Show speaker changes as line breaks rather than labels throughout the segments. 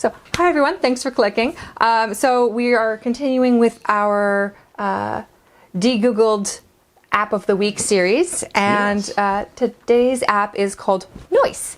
So, hi everyone, thanks for clicking. So we are continuing with our de-Googled App of the Week series, and today's app is called Noice.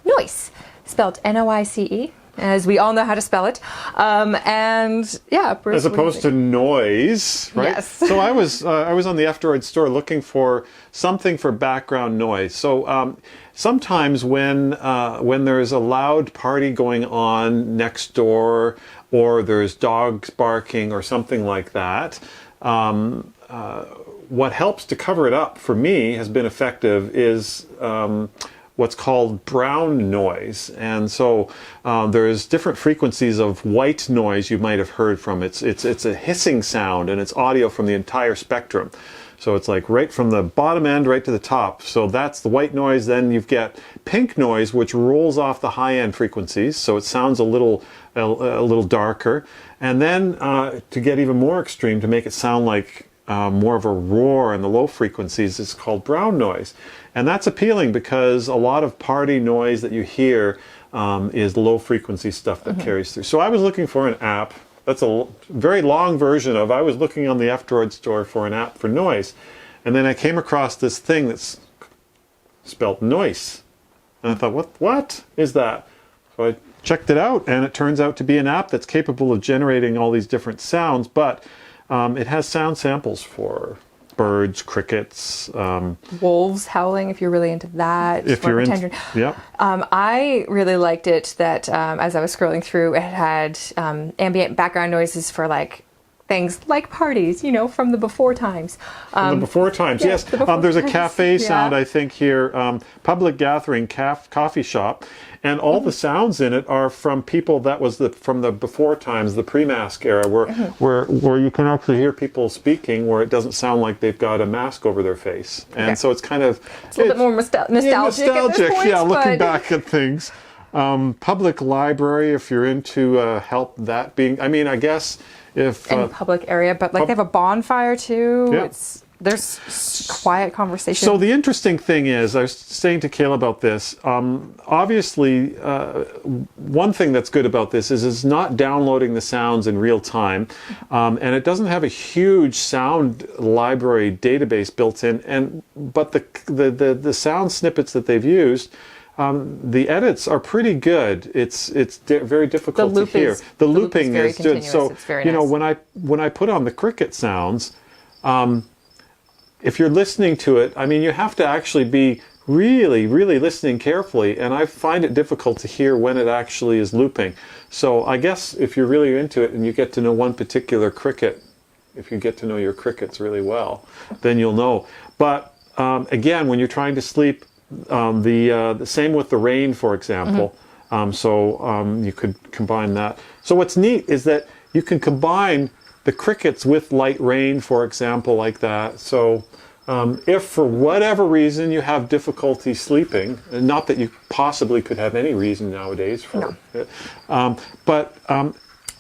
Noice, spelled N-O-I-C-E, as we all know how to spell it. And yeah, Bruce,
as opposed to noise, right?
Yes.
So I was on the F-Droid store looking for something for background noise. So sometimes when there's a loud party going on next door, or there's dogs barking or something like that, what helps to cover it up for me has been effective is what's called brown noise. And so there's different frequencies of white noise you might have heard from. It's a hissing sound, and it's audio from the entire spectrum. So it's like right from the bottom end right to the top. So that's the white noise. Then you've got pink noise, which rolls off the high end frequencies. So it sounds a little darker. And then to get even more extreme, to make it sound like more of a roar in the low frequencies, is called brown noise. And that's appealing because a lot of party noise that you hear is low frequency stuff that carries through. So I was looking for an app. That's a very long version of, I was looking on the F-Droid store for an app for noise. And then I came across this thing that's spelled Noice. And I thought, what is that? So I checked it out, and it turns out to be an app that's capable of generating all these different sounds, but it has sound samples for birds, crickets,
wolves howling, if you're really into that.
If you're into, yeah.
I really liked it that as I was scrolling through, it had ambient background noises for like things like parties, you know, from the before times.
From the before times, yes. There's a cafe sound, I think, here, public gathering, coffee shop, and all the sounds in it are from people that was from the before times, the pre-mask era, where you can actually hear people speaking, where it doesn't sound like they've got a mask over their face, and so it's kind of
a little bit more nostalgic.
Yeah,
at this point,
looking back at things. Public library, if you're into help that being, I mean, I guess. If,
in a public area, but like they have a bonfire too.
Yeah.
There's quiet conversation.
So the interesting thing is, I was saying to Kayla about this, obviously one thing that's good about this is it's not downloading the sounds in real time, and it doesn't have a huge sound library database built in, but the sound snippets that they've used, the edits are pretty good. It's very difficult to hear. The looping is good. So you know, when I put on the cricket sounds, if you're listening to it, I mean, you have to actually be really listening carefully, and I find it difficult to hear when it actually is looping. So I guess if you're really into it and you get to know one particular cricket, if you get to know your crickets really well, then you'll know. But again, when you're trying to sleep, the same with the rain, for example. You could combine that. So what's neat is that you can combine the crickets with light rain, for example, like that. So if for whatever reason you have difficulty sleeping, and not that you possibly could have any reason nowadays for it, but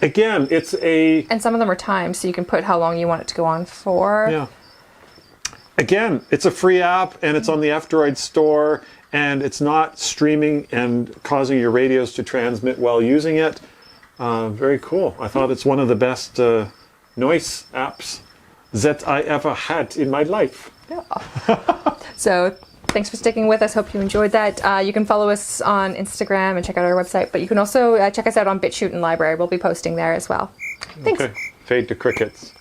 again, it's and
some of them are timed, so you can put how long you want it to go on for.
Yeah. Again, it's a free app, and it's on the F-Droid store, and it's not streaming and causing your radios to transmit while using it. Very cool. I thought it's one of the best noise apps that I ever had in my life.
Yeah. So thanks for sticking with us. Hope you enjoyed that. You can follow us on Instagram and check out our website, but you can also check us out on Bitchute and LBRY. We'll be posting there as well. Thanks.
Okay. Fade to crickets.